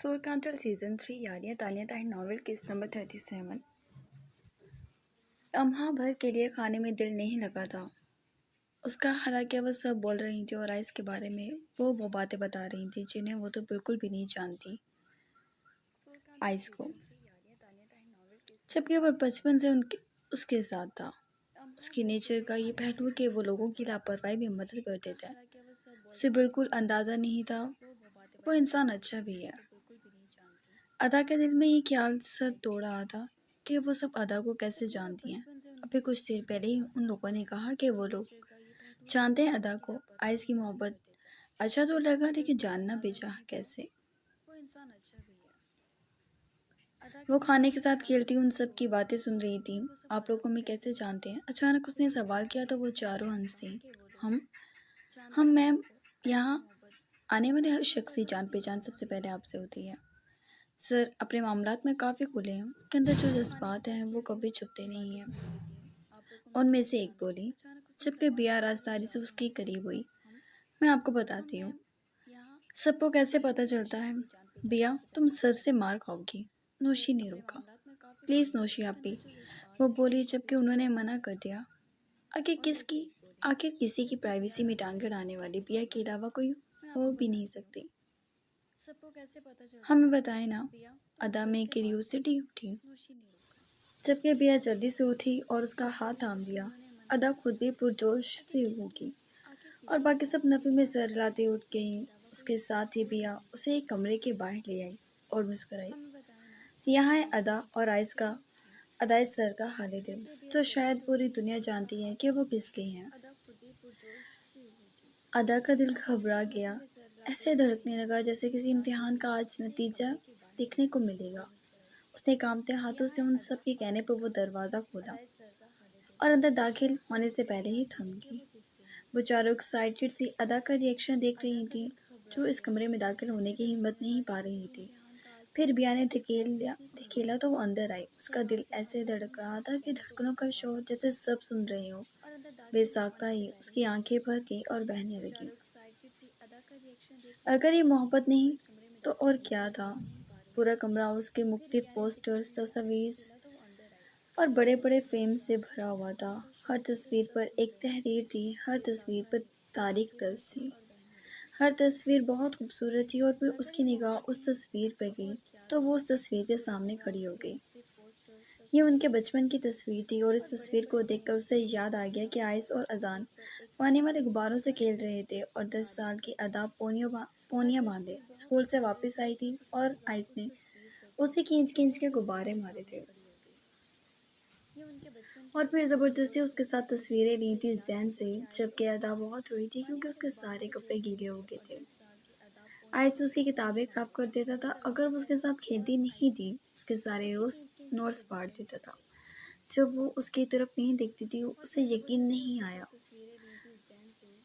Sourcantel Season 3 Yaariyan Tania Tahir novel किस number 37। लम्हा भर के लिए खाने में दिल नहीं लगा था उसका। हालांकि वह सब बोल रही थी और आइस के बारे में वो बातें बता रही थी जिन्हें वो तो बिल्कुल भी नहीं जानती आइस को, जबकि वह बचपन से उसके साथ था। उसकी नेचर का ये पहलू कि वो लोगों की लापरवाही में मदद कर देता है, उसे बिल्कुल अंदाज़ा नहीं था वो इंसान अच्छा भी है। अदा के दिल में ये ख्याल सर तोड़ रहा था कि वो सब अदा को कैसे जानती हैं। अभी कुछ देर पहले ही उन लोगों ने कहा कि वो लोग जानते हैं अदा को। आइस की मोहब्बत अच्छा तो लगा, लेकिन जानना बेचाह कैसे। वो खाने के साथ खेलती उन सब की बातें सुन रही थी। आप लोग हमें कैसे जानते हैं? अचानक उसने सवाल किया तो वो चारों हंसे। हम मैम, यहाँ आने वाले हर शख्स की जान पहचान सबसे पहले आपसे होती है। सर अपने मामलात में काफ़ी खुले हैं, उनके अंदर जो जज्बात हैं वो कभी छुपते नहीं हैं। उनमें से एक बोली, जबकि बिया राजदारी से उसके करीब हुई। मैं आपको बताती हूँ सबको कैसे पता चलता है। बिया, तुम सर से मार खाओगी। नोशी ने रोका। प्लीज़ नोशी आप भी, वो बोली, जबकि उन्होंने मना कर दिया। आखिर किसी की प्राइवेसी में टांग अड़ाने वाली बिया के अलावा कोई हो भी नहीं सकती। हमें बताए ना। अदा में क्यूरियोसिटी उठी, जबकि बिया जल्दी से उठी और उसका हाथ थाम लिया। अदा खुद भी पुरजोश से होगी और बाकी सब नफी में सर हिलाते उठ गई। उसके साथ ही बिया उसे एक कमरे के बाहर ले आई और मुस्कुराई। यहाँ है अदा और अदाइस सर का हाल दिल, तो शायद पूरी दुनिया जानती है कि वो किसके हैं। अदा का दिल घबरा गया, ऐसे धड़कने लगा जैसे किसी इम्तिहान का आज नतीजा देखने को मिलेगा। उसने कांपते हाथों से उन सब के कहने पर वो दरवाज़ा खोला और अंदर दाखिल होने से पहले ही थम गई। वो चारों एक्साइटेड सी अदा का रिएक्शन देख रही थी, जो इस कमरे में दाखिल होने की हिम्मत नहीं पा रही थी। फिर बिया ने धकेला तो वो अंदर आई। उसका दिल ऐसे धड़क रहा था कि धड़कनों का शोर जैसे सब सुन रहे हो। बेसाख्ता ही उसकी आंखें भर गई और बहने लगी। अगर ये मोहब्बत नहीं तो और क्या था? पूरा कमरा उसके मुख्तलिफ पोस्टर्स, तस्वीर और बड़े बड़े फ्रेम से भरा हुआ था। हर तस्वीर पर एक तहरीर थी, हर तस्वीर पर तारीख दर्ज थी। हर तस्वीर बहुत खूबसूरत थी और फिर उसकी निगाह उस तस्वीर पर गई तो वो उस तस्वीर के सामने खड़ी हो गई। ये उनके बचपन की तस्वीर थी और इस तस्वीर को देखकर उसे याद आ गया कि आइस और अजान पानी वाले गुब्बारों से खेल रहे थे और 10 साल की अदा पोनियां बांधे स्कूल से वापस आई थी और आइस ने उसे खींच खींच के गुब्बारे मारे थे और फिर ज़बरदस्ती उसके साथ तस्वीरें ली थी जैन से, जबकि अदा बहुत रोई थी क्योंकि उसके सारे कपड़े गीले हो गए थे। आइस उसकी किताबें खराब कर देता था। अगर वो उसके साथ खेलती नहीं थी, उसके सारे रोज नोट्स फाड़ देता था। जब वो उसकी तरफ नहीं देखती थी, उसे यकीन नहीं आया।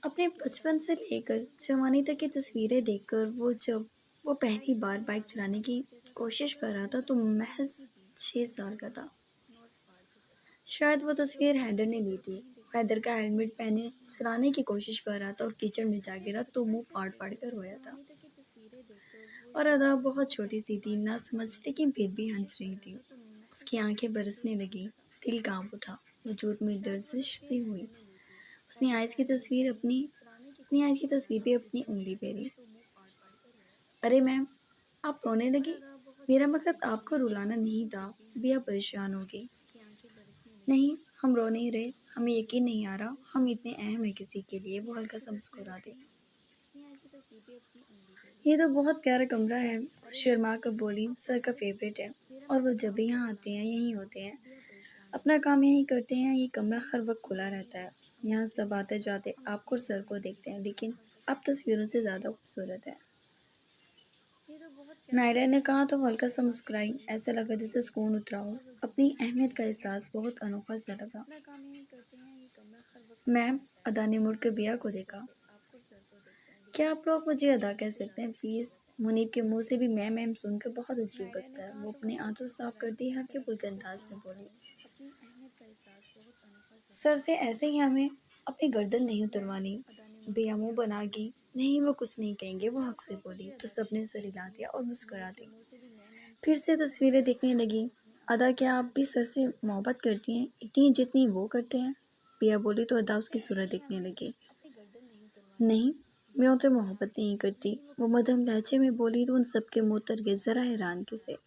अपने बचपन से लेकर जवानी तक की तस्वीरें देखकर जब वो पहली बार बाइक चलाने की कोशिश कर रहा था तो महज 6 साल का था। शायद वो तस्वीर हैदर ने ली थी। हैदर का हेलमेट पहने चलाने की कोशिश कर रहा था और कीचड़ में जा गिरा तो मुंह फाड़ फाड़ कर रोया था। और अदा बहुत छोटी सी थी, ना समझ, लेकिन फिर भी हंस रही थी। उसकी आंखें बरसने लगी, दिल कांप उठा, वजूद में लर्जिश सी हुई। उसने आइस की तस्वीर पे अपनी उंगली फेरी। अरे मैम, आप रोने लगी? मेरा मकसद आपको रुलाना नहीं था। बिया परेशान हो गई। नहीं, हम रो नहीं रहे, हमें यकीन नहीं आ रहा हम इतने अहम हैं किसी के लिए। वो हल्का सा मुस्कुरा दी। ये तो बहुत प्यारा कमरा है, शर्मा कर बोली। सर का फेवरेट है और वो जब भी यहाँ आते हैं यहीं होते हैं, अपना काम यहीं करते हैं। ये कमरा हर वक्त खुला रहता है। यहाँ सब आते जाते आपको और सर को देखते हैं, लेकिन आप तस्वीरों से ज़्यादा खूबसूरत है, नायरा ने कहा तो वो हल्का सा मुस्कुराई। ऐसा लगा जैसे सुकून उतरा हो। अपनी अहमियत का एहसास बहुत अनोखा सा लगा। मैम, अदा ने मुड़कर बिया को देखा। क्या आप लोग मुझे अदा कह सकते हैं प्लीज़? मुनीब के मुंह से भी मैम सुनकर बहुत अजीब लगता है। वो अपने आंसू साफ कर दी, हल्के फुल्के अंदाज में बोली। सर से ऐसे ही हमें अपनी गर्दन नहीं उतरवानी। बेया मुँह बना गई। नहीं, वो कुछ नहीं कहेंगे, वो हक से बोली तो सबने सर हिला दिया और मुस्कुरा दी। फिर से तस्वीरें देखने लगी। अदा, क्या आप भी सर से मोहब्बत करती हैं, इतनी जितनी वो करते हैं? बेया बोली तो अदा उसकी सूरत देखने लगी। नहीं, मैं उनसे मोहब्बत नहीं करती, वो मध्यम लहजे में बोली तो उन सबके मुंह तर गए जरा हैरानगी से।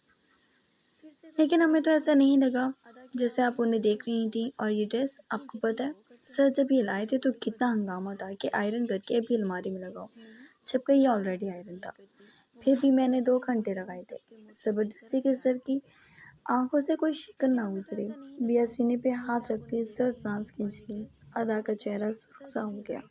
लेकिन हमें तो ऐसा नहीं लगा जैसे आप उन्हें देख रही थी। और ये ड्रेस, आपको पता है सर जब ये लाए थे तो कितना हंगामा था कि आयरन करके अभी अलमारी में लगाओ, जबकि ये ऑलरेडी आयरन था। फिर भी मैंने 2 घंटे लगाए थे। जबरदस्ती के सर की आंखों से कोई शिकन ना गुजरे। बिया सीने पे हाथ रखती सर सांस खींची। अदा का चेहरा सुर्ख सा हो गया।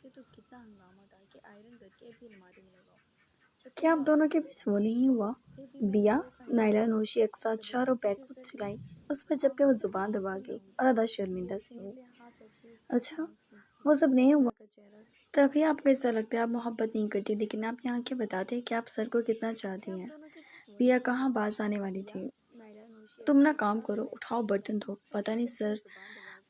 क्या आप दोनों के बीच वो नहीं हुआ? बिया, नायला नोशी एक साथ चारों बैकवर्ड चिल्लाई उस पर, जबकि वो जुबान दबा गई और अदा शर्मिंदा सी हुई। अच्छा, वो सब नहीं हुआ। तभी आपको ऐसा लगता है आप मोहब्बत नहीं करती, लेकिन आप यहाँ के बताते हैं कि आप सर को कितना चाहती हैं। बिया कहाँ बाज आने वाली थी। तुम ना काम करो, उठाओ बर्तन धो, पता नहीं सर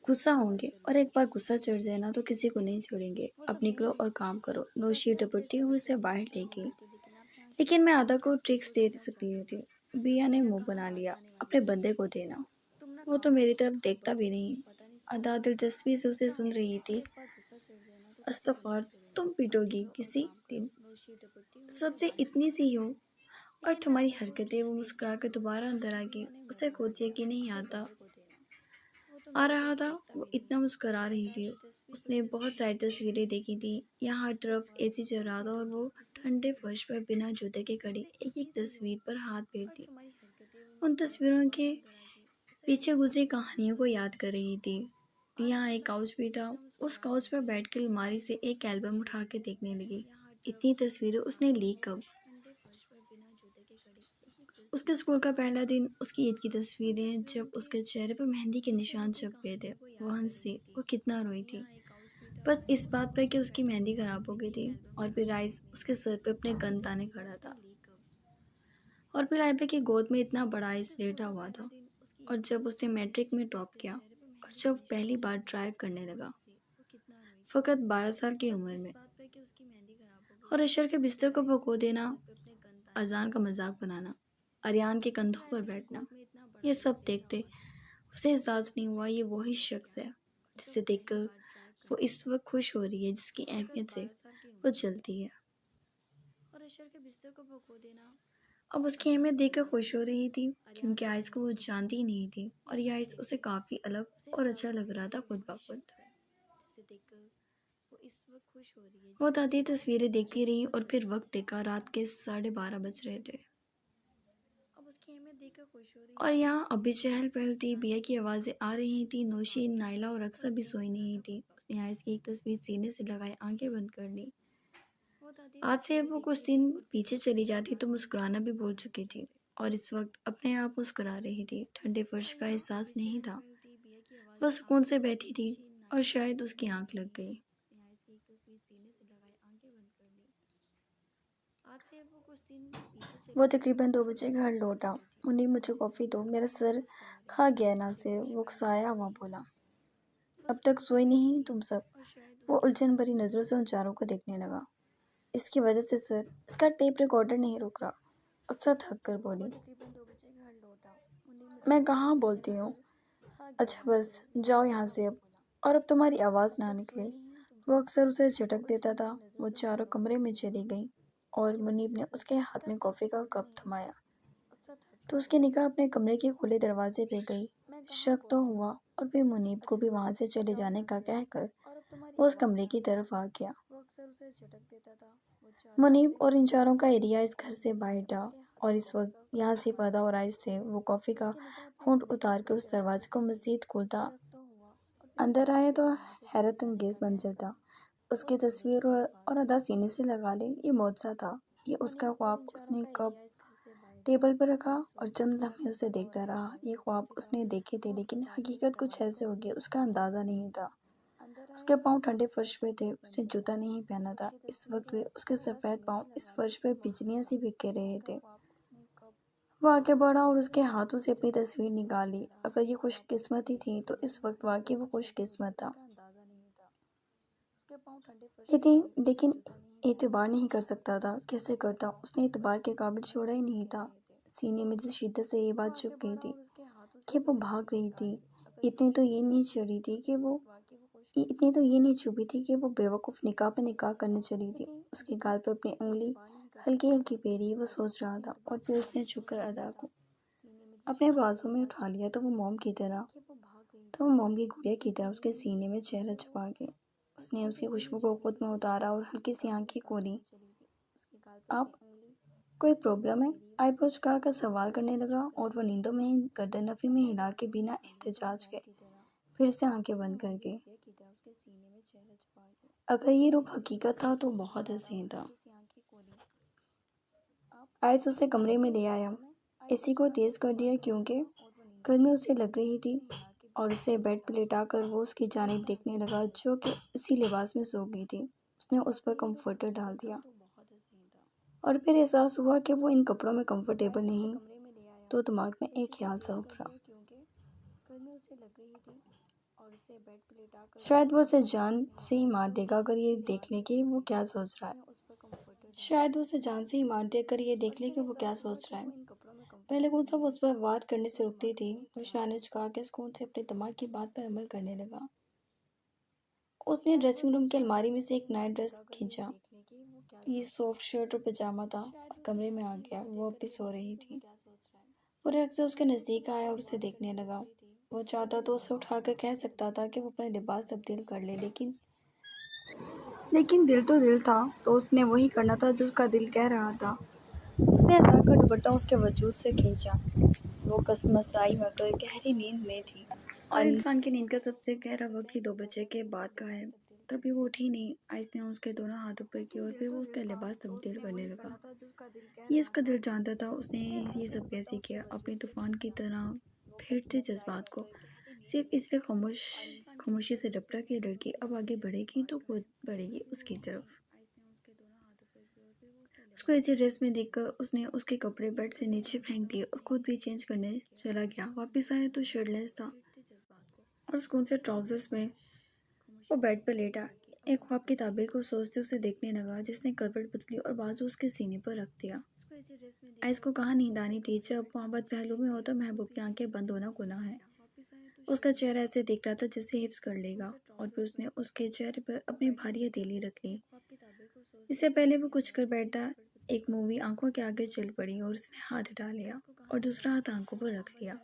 गुस्सा होंगे, और एक बार गुस्सा चढ़ जाए ना तो किसी को नहीं छोड़ेंगे। अब निकलो और काम करो। नोशी डपटती हुई उसे बाहर ले गई। लेकिन मैं आदा को ट्रिक्स दे सकती थी। बिया ने मुंह बना लिया। अपने बंदे को देना, वो तो मेरी तरफ देखता भी नहीं। अदा दिलचस्पी से उसे सुन रही थी। अस्तगफार, तुम पीटोगी किसी दिन, सबसे इतनी सी हो, और तुम्हारी हरकतें। वो मुस्कुरा कर दोबारा अंदर आ गई। उसे खुद यकीन नहीं आ रहा था वो इतना मुस्कुरा रही थी। उसने बहुत सारी तस्वीरें देखी थी। यहाँ हर तरफ एसी चल रहा था और वो ठंडे फर्श पर बिना जूते के खड़ी एक एक तस्वीर पर हाथ फेरती, उन तस्वीरों के पीछे गुजरी कहानियों को याद कर रही थी। यहाँ एक काउच भी था। उस काउच पर बैठकर अलमारी से एक एल्बम उठा के देखने लगी। इतनी तस्वीरें उसने ली कब? उसके स्कूल का पहला दिन, उसकी ईद की तस्वीरें जब उसके चेहरे पर मेहंदी के निशान छप गए थे। वो हंसी, वो कितना रोई थी बस इस बात पर कि उसकी मेहंदी खराब हो गई थी। और फिर राइस उसके सर पे अपने गन ताने खड़ा था। और फिर लाइबा की गोद में इतना बड़ा आइस लेटा हुआ था। और जब उसने मैट्रिक में टॉप किया, और जब पहली बार ड्राइव करने लगा, फकत 12 साल की उम्र में, और अशर के बिस्तर को भगो देना, अजान का मजाक बनाना, अरियान के कंधों पर बैठना, ये सब देखते उसे एहसास नहीं हुआ ये वही शख्स है जिसे देखकर वो इस वक्त खुश हो रही है, जिसकी अहमियत से वो जलती है। अब उसकी अहमियत देखकर खुश हो रही थी, क्योंकि आइस को वो जानती ही नहीं थी, और ये आइस उसे काफी अलग और अच्छा लग रहा था खुद ब खुद। वो दादी तस्वीरें देखती रही, और फिर वक्त देखा, रात के 12:30 बज रहे थे। और यहाँ अभी चहल पहल थी। बिया की आवाजें आ रही थी। नौशी, नाइला और अक्सर भी सोई नहीं थी। उसने आइस की एक तस्वीर सीने से लगाई, आंखें बंद कर ली। आज से वो कुछ दिन पीछे चली जाती तो मुस्कुराना भी भूल चुकी थी, और इस वक्त अपने आप मुस्कुरा रही थी। ठंडे फर्श का एहसास नहीं था। वो सुकून से बैठी थी, और शायद उसकी आंख लग गई। वो तकरीबन 2 बजे घर लौटा। मुन्नी, मुझे कॉफ़ी दो, मेरा सर खा गया ना से, वो साया हुआ बोला। अब तक सोई नहीं तुम सब? वो उलझन भरी नज़रों से उन चारों को देखने लगा। इसकी वजह से सर, इसका टेप रिकॉर्डर नहीं रुक रहा, अक्सर थक कर बोली। मैं कहाँ बोलती हूँ। अच्छा बस जाओ यहाँ से अब, और अब तुम्हारी आवाज़ ना निकले। वो अक्सर उसे झटक देता था। वो चारों कमरे में चली गई, और मुनीब ने उसके हाथ में कॉफ़ी का कप थमाया तो उसकी निगाह अपने कमरे के खुले दरवाजे पे गई। शक तो हुआ, और फिर मुनीब को भी वहाँ से चले जाने का कहकर वो उस कमरे की तरफ आ गया। मुनीब और इन चारों का एरिया इस घर से बाहर था, और इस वक्त यहाँ सिर्फ अदा और आइस थे। वो कॉफ़ी का घूंट उतार के उस दरवाजे को मज़ीद खोलता अंदर आया तो हैरत अंगेज मंजर था। उसकी तस्वीर और अदा सीने से लगा ले, ये मौजज़ा था। ये उसका ख्वाब। उसने कब टेबल पर रखा और चंद लम्हे उसे देखता रहा। ये ख्वाब उसने देखे थे, लेकिन हकीकत कुछ ऐसे हो गई उसका अंदाज़ा नहीं था। उसके पाँव ठंडे फर्श पे थे। उसने जूता नहीं पहना था। इस वक्त भी उसके सफ़ेद पाँव इस फर्श पे बिजलियाँ सी बिखर रहे थे। वो आगे बढ़ा और उसके हाथों से अपनी तस्वीर निकाली। अगर ये खुशकिस्मती थी तो इस वक्त वाकई वो खुशकिस्मत था। लेकिन एतबार नहीं कर सकता था। कैसे करता? उसने एतबार के काबिल छोड़ा ही नहीं था। सीने में जिस शिद्दत से ये बात चुभ गई थी कि वो भाग रही थी, इतनी तो ये नहीं चढ़ी थी कि वो इतनी तो ये नहीं चुभी थी कि वो बेवकूफ़ निकाह पे निकाह करने चली थी। उसके गाल पे अपनी उंगली हल्की हल्की फेरी, वो सोच रहा था। और फिर उसने झुककर अदा को अपने बाजू में उठा लिया तो वो मोम की गुड़िया की तरह उसके सीने में चेहरा छुपा के उसने उसकी खुशबू को खुद में उतारा और हल्की सी आंखें खोली। आप, कोई प्रॉब्लम है? आईब्रो झुकाकर सवाल करने लगा और वो नींदों में गर्दन नफी में हिला के बिना एहतजाज के फिर से आंखें बंद करके। अगर ये रूप हकीकत था तो बहुत हसीन था। आयस उसे कमरे में ले आया, एसी को तेज कर दिया क्योंकि गर्मी उसे लग रही थी, और उसे बेड पर लेटाकर वो उसकी जानिब देखने लगा जो कि उसी लिबास में सो गई थी। उसने उस पर कंफर्टर डाल दिया और फिर एहसास हुआ कि वो इन कपड़ों में कंफर्टेबल नहीं। तो दिमाग में एक ख्याल सा उभरा, शायद वो उसे जान से ही मार देगा अगर ये देख ले कि वो क्या सोच रहा है। शायद उसे जान से ही मार देकर ये देख ले कि वो क्या सोच रहा है। पहले कौन सा वो उस पर बात करने से रुकती थी। वो शाने झुका के सुकून से अपने दिमाग की बात पर अमल करने लगा। उसने ड्रेसिंग रूम की अलमारी में से एक नाइट ड्रेस खींचा। ये सॉफ्ट शर्ट और पजामा था और कमरे में आ गया। वो अब भी सो रही थी। वो रग से उसके नज़दीक आया और उसे देखने लगा। वो चाहता तो उसे उठाकर कह सकता था कि वो अपना लिबास तब्दील कर ले, लेकिन दिल तो दिल था, तो उसने वही करना था जो उसका दिल कह रहा था। उसने अदा का दुपट्टा उसके वजूद से खींचा। वो कसमसाई मगर गहरी नींद में थी, और इंसान की नींद का सबसे गहरा वक्त ही 2 बजे के बाद का है। तभी वो उठी नहीं। आइस ने उसके दोनों हाथों पर की और फिर वो उसका लिबास तब्दील करने लगा। ये उसका दिल जानता था। उसने ये सब कैसे किया? अपनी तूफान की तरह फेरते जज्बात को, सिर्फ इसलिए खामोशी से डपटा कि लड़की अब आगे बढ़ेगी तो खुद बढ़ेगी उसकी तरफ। उसको इसी ड्रेस में देखकर उसने उसके कपड़े बेड से नीचे फेंक दिए और खुद भी चेंज करने चला गया। वापस आया तो शर्टलेस था और सुकून से ट्राउजर्स में वो बेड पर लेटा एक ख्वाब की ताबीर को सोचते उसे देखने लगा, जिसने करवट बदली और बाजू उसके सीने पर रख दिया। आइस को कहाँ नींद आनी थी? जब मोहब्बत पहलू में हो तो महबूब की आंखें बंद होना गुनाह है। उसका चेहरा ऐसे दिख रहा था जैसे हिफ्स कर लेगा, और फिर उसने उसके चेहरे पर अपनी भारी हथेली रख ली। इससे पहले वो कुछ कर बैठा, एक मूवी आंखों के आगे चल पड़ी और उसने हाथ हटा लिया और दूसरा हाथ आंखों पर रख लिया।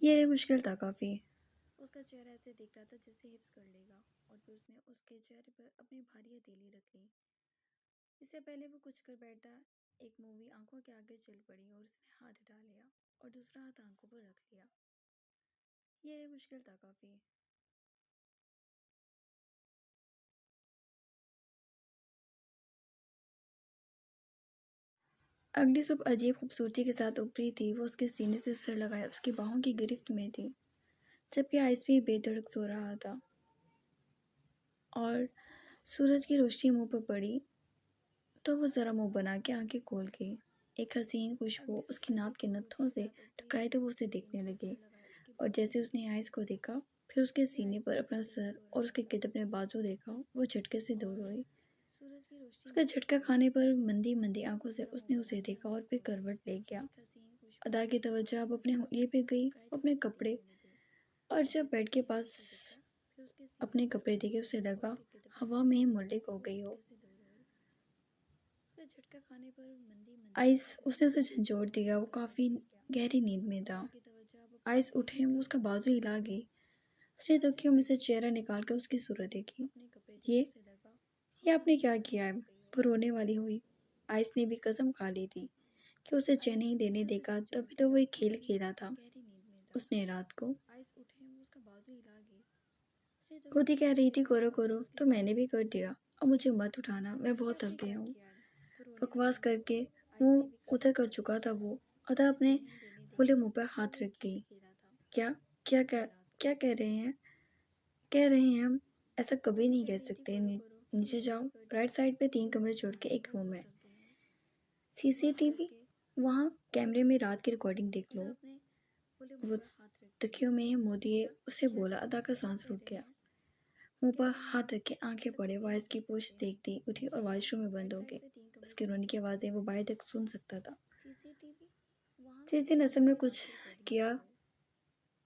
ये मुश्किल था काफ़ी। उसका चेहरा ऐसे दिख रहा था जैसे हिफ्स कर लेगा, और फिर उसने उसके चेहरे पर अपनी भारी हथेली रख ली। इससे पहले वो कुछ कर बैठा, एक मूवी आंखों के आगे चल पड़ी और उसने हाथ हटा लिया और दूसरा हाथ आंखों पर रख लिया। ये मुश्किल था काफ़ी। अगली सुबह अजीब खूबसूरती के साथ उभरी थी। वो उसके सीने से सर लगाए उसकी बाहों की गिरफ्त में थी, जबकि आइस भी बेधड़क सो रहा था और सूरज की रोशनी मुंह पर पड़ी तो वो ज़रा मुंह बना के आंखें खोल गई। एक हसीन खुशबू उसकी नाक के नथों से टकराई तो वो उसे देखने लगे, और जैसे उसने आइस को देखा, फिर उसके सीने पर अपना सर और उसके गिर्द अपने बाजू देखा, वो झटके से दूर हुई। उसका झटका खाने पर मंदी मंदी आंखों से उसने उसे देखा और फिर करवट ले गया। अदा की तवज्जो अब अपने हुलिये पे गई, अपने कपड़े, और जब बेड के पास अपने कपड़े देखे उसे लगा हवा में ही मुल्लिक हो गई हो। आइस, उसने उसे झंझोड़ दिया। वो काफ़ी गहरी नींद में था। आइस उठे, वो उसका बाजू हिला गई। उसने तकियों में से चेहरा निकाल कर उसकी सूरत देखी। ये ये आपने क्या किया है? वो रोने वाली हुई। आइस ने भी कसम खा ली थी कि उसे चैन नहीं देने देगा, तभी तो वो एक खेल खेला था उसने रात को। खुद ही कह रही थी करो करो, तो मैंने भी कर दिया। अब मुझे मत उठाना, मैं बहुत थक गया हूँ। बकवास करके मुंह उधर कर चुका था वो। अदा अपने फूले मुंह पर हाथ रख गई। क्या क्या क्या क्या कह रहे हैं हम? ऐसा कभी नहीं कह सकते। नीचे जाओ, राइट साइड पे 3 कमरे छोड़ के एक रूम है, सीसीटीवी, वहाँ कैमरे में रात की रिकॉर्डिंग देख लो। वो तकियों में मुँह दिए उसे बोला। अदा का सांस रुक गया। मुंह पर हाथ रख के आंखें पड़े वो आयस की पोस्ट देखती उठी और वॉशरूम में बंद हो गई। उसकी रोने की आवाज़ें वो बाहर तक सुन सकता था। जिस दिन असल में कुछ किया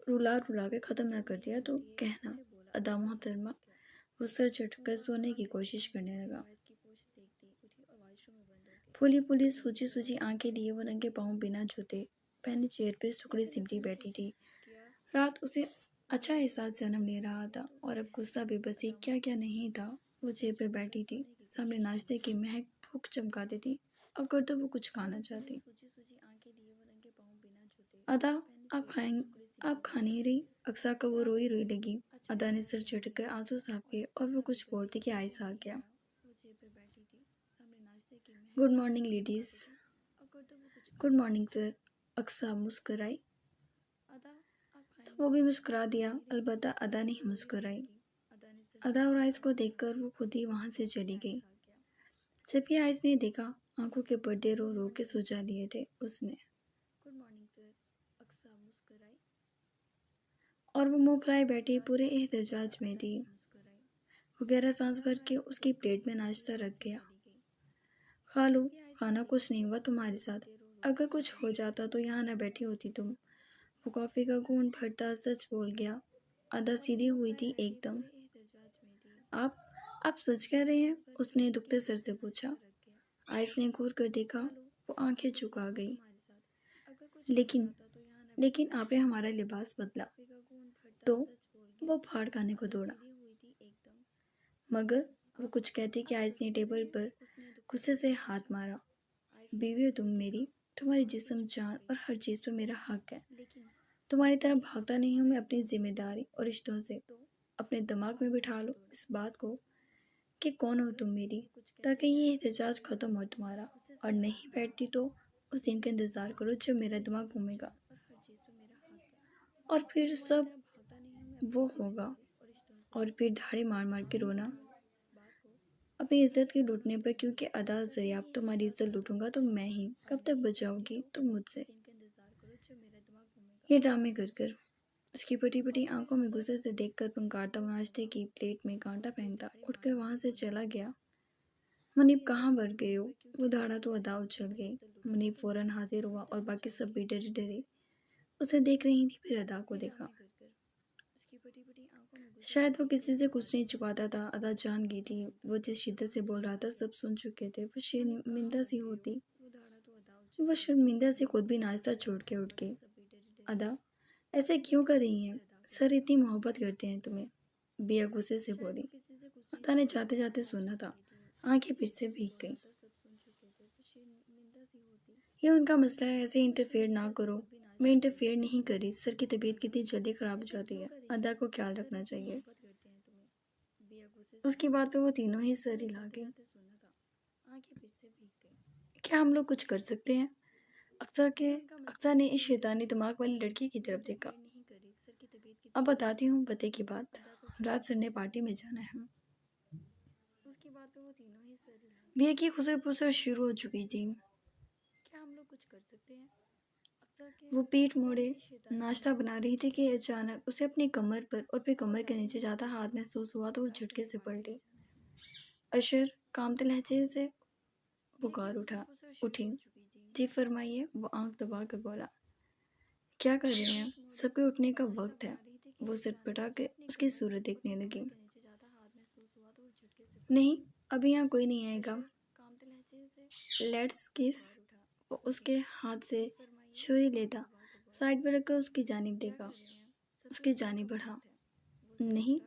रुला रुला के ख़त्म ना कर दिया तो कहना, अदा मोहतरमा। वो सर झटकर सोने की कोशिश करने लगा। फूली फूली सूजी सूजी आंखें लिए वो नंगे पाँव बिना जूते पहने चेयर पे सुकड़ी सिमटी बैठी थी। रात उसे अच्छा एहसास जन्म ले रहा था और अब गुस्सा बेबसी क्या क्या नहीं था। वो चेयर पर बैठी थी, सामने नाश्ते की महक भूख चमकाती थी। अगर तो वो कुछ खाना चाहती। अदा, आप खाएंगे? आप खा नहीं रही? अक्सा को वो रोई रोई लगी। अदा ने सिर झटक आंसू साफ किए और वो कुछ बोलती कि आयस आ गया। Good morning ladies. Good morning sir. Aqsa मुस्कुराई तो वो भी मुस्कुरा दिया। अलबत्ता अदा नहीं मुस्कुराई। अदा और आयस को देखकर वो खुद ही वहां से चली गई। जबकि आयस ने देखा, आंखों के पर्दे रो रो के सुझा लिए थे उसने। और वो मुंह फुलाए बैठी पूरे एहतजाज में थी। वो गहरा सांस भर के उसकी प्लेट में नाश्ता रख गया। खा लो, खाना कुछ नहीं हुआ तुम्हारे साथ। अगर कुछ हो जाता तो यहाँ ना बैठी होती तुम। वो कॉफ़ी का घूंट भरता सच बोल गया। अदा सीधी हुई थी एकदम। आप आप सच कह रहे हैं? उसने दुखते सर से पूछा। आयस ने घूर कर देखा। वो आंखें झुका गई। लेकिन लेकिन आपने हमारा लिबास बदला तो वो फाड़ खाने को दौड़ा। मगर वो कुछ कहती कि आयस ने टेबल पर गुस्से से हाथ मारा। बीवी हो तुम मेरी, तुम्हारी जिस्म जान और हर चीज़ पर मेरा हक है। तुम्हारी तरह भागता नहीं हूँ मैं अपनी जिम्मेदारी और रिश्तों से। अपने दिमाग में बिठा लो इस बात को कि कौन हो तुम मेरी, ताकि ये एहतजाज ख़त्म हो तुम्हारा। और नहीं बैठती तो उस दिन का इंतज़ार करो जब मेरा दिमाग घूमेगा और फिर सब वो होगा। और फिर धाड़े मार मार के रोना अपनी इज्जत की लूटने पर, क्योंकि अदा ज़रियाब तुम्हारी इज्जत लूटूंगा तो मैं ही। कब तक बचाओगी तुम मुझसे ये ड्रामे कर कर? उसकी पटी पटी आंखों में गुस्से से देखकर पंकारता हुआ नाश्ते की प्लेट में कांटा फेंकता उठकर वहां से चला गया। मुनीब कहाँ भर गए हो? वो धाड़ा तो अदा उछल गई। मुनीब फौरन हाजिर हुआ और बाकी सब भी डरे डरे उसे देख रही थी। फिर अदा को देखा। शायद वो किसी से कुछ नहीं छुपाता था। अदा जान गई थी वो जिस शिद्दत से बोल रहा था सब सुन चुके थे। वो शर्मिंदा सी होती। वो शर्मिंदा से खुद भी नाश्ता छोड़ के उठ गई। अदा, ऐसे क्यों कर रही हैं? सर इतनी मोहब्बत करते हैं तुम्हें, बिया गुस्से से बोली। अदा ने जाते जाते सुना था। आंखें फिर से भीग गई। ये उनका मसला है, ऐसे इंटरफेयर ना करो। मैं इंटरफेयर नहीं करी। सर की तबीयत कितनी जल्दी ख़राब हो जाती है। अदा को ख्याल रखना चाहिए। उसकी बात पे वो तीनों ही सर हिला गए। क्या हम लोग कुछ कर सकते हैं? अक्सर ने इस शैतानी दिमाग वाली लड़की की तरफ देखा। अब बताती हूँ पते की बात। रात सर ने पार्टी में जाना है। बिया की खुशबू से शुरू हो चुकी थी। वो पीठ मोड़े नाश्ता बना रही थी कि अचानक उसे अपनी कमर पर और फिर कमर के नीचे जाता हाथ महसूस हुआ तो वो झटके से पलटी। अशर कामते लहजे से पुकार उठी। जी फरमाइए, वो आंख दबा कर बोला। क्या कर रहे हैं? सबके उठने का वक्त है। वो सटपटा के उसकी सूरत देखने लगी। नहीं, अभी यहाँ कोई नहीं आएगा। लेट्स किस। वो उसके हाथ से छुरी लेता साइड पर रखकर उसकी जानिब देखा। उसकी जानिब बढ़ा। नहीं,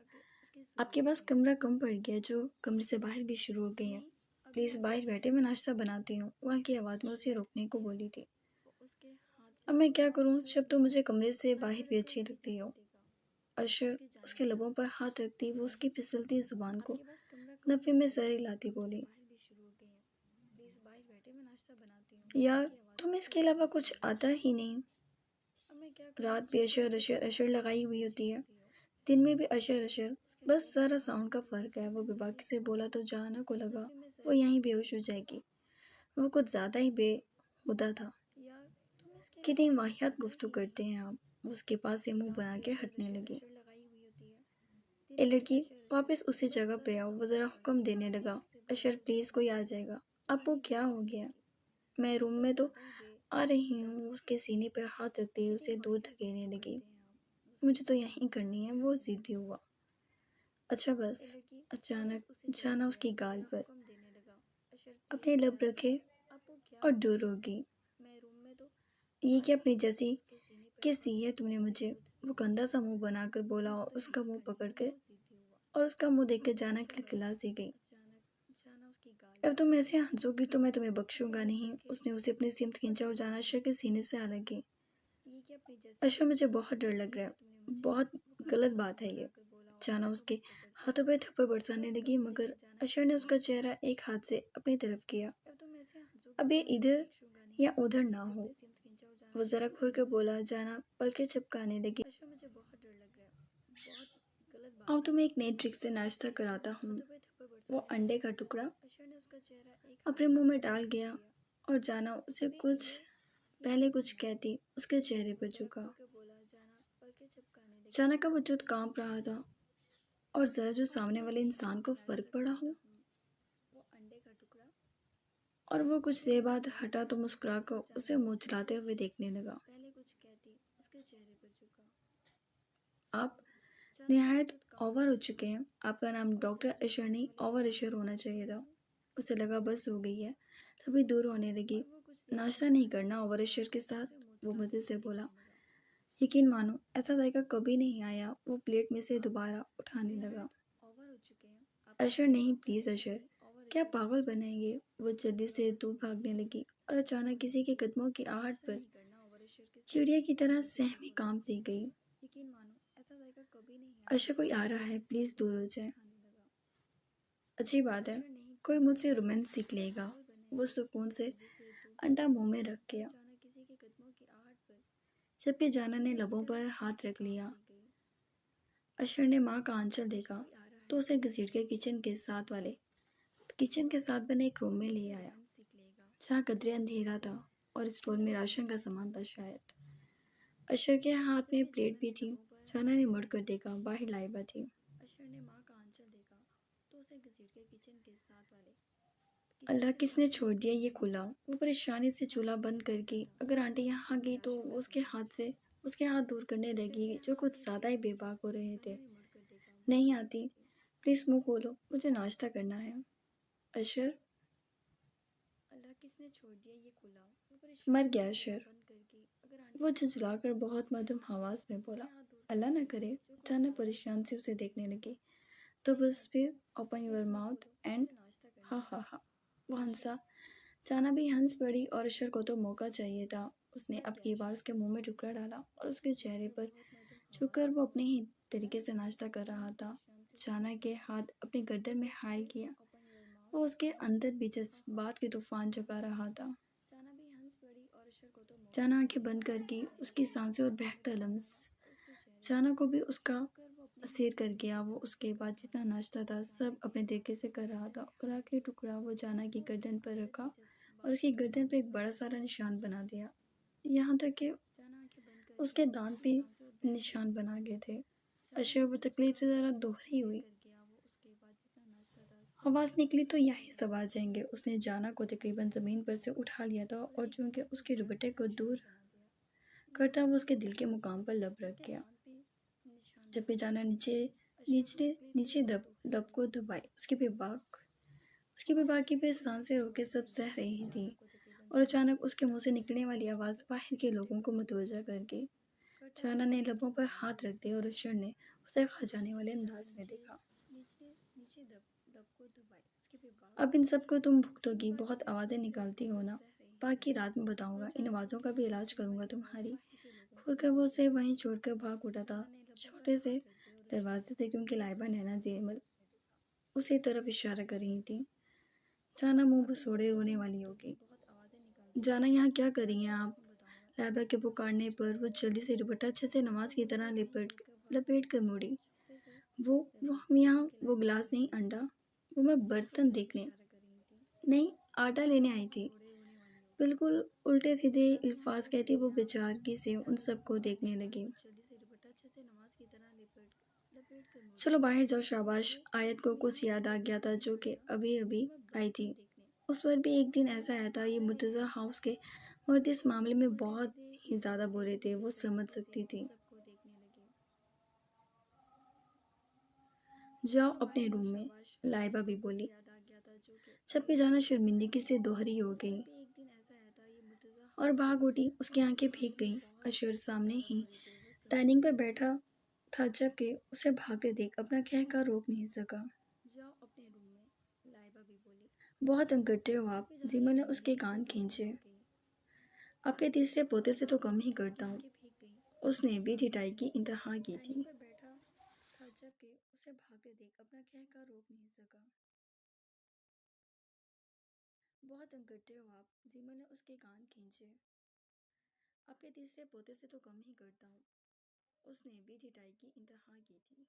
आपके पास कमरा कम पड़ गया जो कमरे से बाहर भी शुरू हो गई हैं। प्लीज़ बाहर बैठे, मैं नाश्ता बनाती हूँ। वो हल्की आवाज़ में उसे रोकने को बोली थी। अब मैं क्या करूँ जब तो मुझे कमरे से बाहर भी अच्छी लगती हो। अशर उसके लबों पर हाथ रखती वो उसकी फिसलती जुबान को नफ़े में सर हिलाती बोली। यार, तुम्हें इसके अलावा कुछ आता ही नहीं। रात भी अशर अशर अशर लगाई हुई होती है, दिन में भी अशर अशर। बस सारा साउंड का फ़र्क है। वो बेबाकी से बोला तो जहाना को लगा वो यहीं बेहोश हो जाएगी। वो कुछ ज़्यादा ही बेहुदा था। कितनी वाहियात गुफ्तगू करते हैं आप। वो उसके पास से मुंह बना के हटने लगी। ए लड़की, वापस उसी जगह पे आओ। वो ज़रा हुक्म देने लगा। अशर प्लीज़, कोई आ जाएगा। आपको क्या हो गया? मैं रूम में तो आ रही हूँ। उसके सीने पे हाथ रखते ही उसे दूर धकेलने लगी। मुझे तो यहीं करनी है। वो ज़िद्दी हुआ। अच्छा बस। अचानक जाना उसकी गाल पर अपने लब रखे और दूर होगी। ये क्या अपनी जैसी किस दी है तुमने मुझे? वो गंदा सा मुंह बनाकर बोला और उसका मुंह पकड़ के और उसका मुंह देख के जाना खिलखिला सी गई। अब तुम ऐसे हंसोगी तो मैं तुम्हें बख्शूंगा नहीं। उसने उसे अपनी सिमत खींचा और जाना अशर के सीने से आ लगी। अशर, मुझे बहुत डर लग रहा है। बहुत गलत बात है ये। जाना उसके हाथों पर थप्पड़ बरसाने लगी मगर अशर ने उसका चेहरा एक हाथ से अपनी तरफ किया। अब ये इधर या उधर ना हो। वो जरा खुल कर बोला। जाना पलके चिपकाने लगी। आओ तुम्हें एक नई ट्रिक से नाश्ता कराता हूँ। वो अंडे का टुकड़ा अपने मुंह में डाल गया और जाना उसे कुछ पहले कुछ कहती उसके चेहरे पर झुका। जाना का वजूद कांप रहा था और जरा जो सामने वाले इंसान को फर्क पड़ा हो और वो कुछ देर बाद हटा तो मुस्कुरा कर उसे मुंह चलाते हुए देखने लगा। आप निहायत ओवर हो चुके हैं। आपका नाम डॉक्टर अशर नहीं ओवर अशर होना चाहिए था। उसे लगा बस हो गई है, तभी दूर होने लगी। नाश्ता नहीं करना ओवर अशर के साथ, वो मज़े से बोला। यकीन मानो ऐसा जायका कभी नहीं आया। वो प्लेट में से दोबारा उठाने लगा। अशर नहीं, प्लीज़ अशर, क्या पागल बनाएंगे। वो जल्दी से दूर भागने लगी और अचानक किसी के कदमों की आहट पर चिड़िया की तरह सहमी काम सी गई। अशर, कोई आ रहा है, प्लीज़ दूर हो जाए। अच्छी बात है, कोई मुझसे रोमांस सीख लेगा। वो सुकून से अंडा मुंह में रख गया जबकि जाना ने लबों पर हाथ रख लिया। अशर ने माँ का आंचल देखा तो उसे घसीट के किचन के साथ बने एक रूम में ले आया जहाँ कदरे अंधेरा था और स्टोर में राशन का सामान था शायद। अशर के हाथ में प्लेट भी थी। जाना ने मुड़कर देखा, बाहर लाइबा थी। अल्लाह, किसने छोड़ दिया ये खुला। वो परेशानी से चूल्हा बंद करके अगर आंटी यहाँ आ गई तो उसके हाथ दूर करने लगी जो कुछ ज़्यादा ही बेबाक हो रहे थे। नहीं आती, प्लीज़ मुंह खोलो, मुझे नाश्ता करना है। अशर, मर गया अशर। वो झुंझलाकर बहुत मधुर आवाज में बोला। अल्लाह ना करे। जाना परेशान से उसे देखने लगी। तो बस फिर ओपन योर माउथ एंड हा हा हा। वो हंसा। जाना भी हंस पड़ी और अशर को तो मौका चाहिए था। उसने अब की बार उसके मुंह में टुकड़ा डाला और उसके चेहरे पर छुकर वो अपने ही तरीके से नाश्ता कर रहा था। जाना के हाथ अपनी गर्दन में हायल किया। वो उसके अंदर भी जज्बात के तूफान जगा रहा था। जाना आंखें बंद करके उसकी सांसें और बहकता लम्स जाना को भी उसका असीर कर गया। वो उसके बाद जितना नाश्ता था सब अपने तरीके से कर रहा था और आखिरी टुकड़ा वो जाना की गर्दन पर रखा और उसकी गर्दन पर एक बड़ा सारा निशान बना दिया। यहाँ तक कि उसके दांत भी निशान बना गए थे। अशर वो तकलीफ से ज़रा दोहरी हुई। आवाज़ निकली तो यहीं सब आ जाएंगे। उसने जाना को तकरीबन ज़मीन पर से उठा लिया था और चूंकि उसके दुपट्टे को दूर करता वो उसके दिल के मुकाम पर लब रख गया। जबकि जाना नीचे नीचे नीचे लब को दबाई उसकी बेबाकी पे सांसें रोके सब सह रही थी और अचानक उसके मुंह से निकलने वाली आवाज़ बाहर के लोगों को मुतवज्जा कर गई। जाना ने लबों पर हाथ रख दिया और अशर ने उसे खा जाने वाले अंदाज में देखा। अब इन सब को तुम भुगतोगी, बहुत आवाज़ें निकालती हो ना। बाकी रात में बताऊंगा। इन आवाज़ों का भी इलाज करूंगा तुम्हारी। खुलकर वो उसे वहीं छोड़कर भाग उठा था छोटे से दरवाजे से, क्योंकि लाइबा नैना जेमल उसी तरफ इशारा कर रही थी। जाना मुंह बसोड़े रोने वाली होगी। जाना, यहाँ क्या कर रही हैं आप? लाइबा के पुकारने पर वो जल्दी से दुपट्टा अच्छे से नमाज की तरह लपेट कर मुड़ी। वो हम यहाँ वो गिलास नहीं अंडा, वो मैं बर्तन देखने नहीं आटा लेने आई थी। बिल्कुल उल्टे सीधे अल्फाज कहती वो बेचारगी से उन सबको देखने लगी। चलो बाहर जाओ शाबाश। आयत को कुछ याद आ गया था जो कि अभी अभी आई थी। उस पर भी एक दिन ऐसा आया था। ये मुर्तज़ा हाउस के मर्द इस मामले में बहुत ही ज़्यादा बुरे थे, वो समझ सकती थी। जाओ अपने रूम में, लाइबा भी बोली, जबकि जाना शर्मिंदगी से दोहरी हो गई और भाग उठी। उसकी आंखें भीग गईं। अशर सामने ही डाइनिंग पर बैठा था, जबकि उसे भागते देख अपना कहकर रोक नहीं सका। बहुत तंग करते हो आप। जीमा ने उसके कान खींचे। अपने तीसरे पोते से तो कम ही करता हूँ। उसने भी ढिठाई की इंतहा की थी। बहुत तंग करते हो आप। जीमा ने उसके कान खींचे। अपने तीसरे पोते से तो कम ही करता हूँ। उसने भी ढिठाई की इंतहा की थी।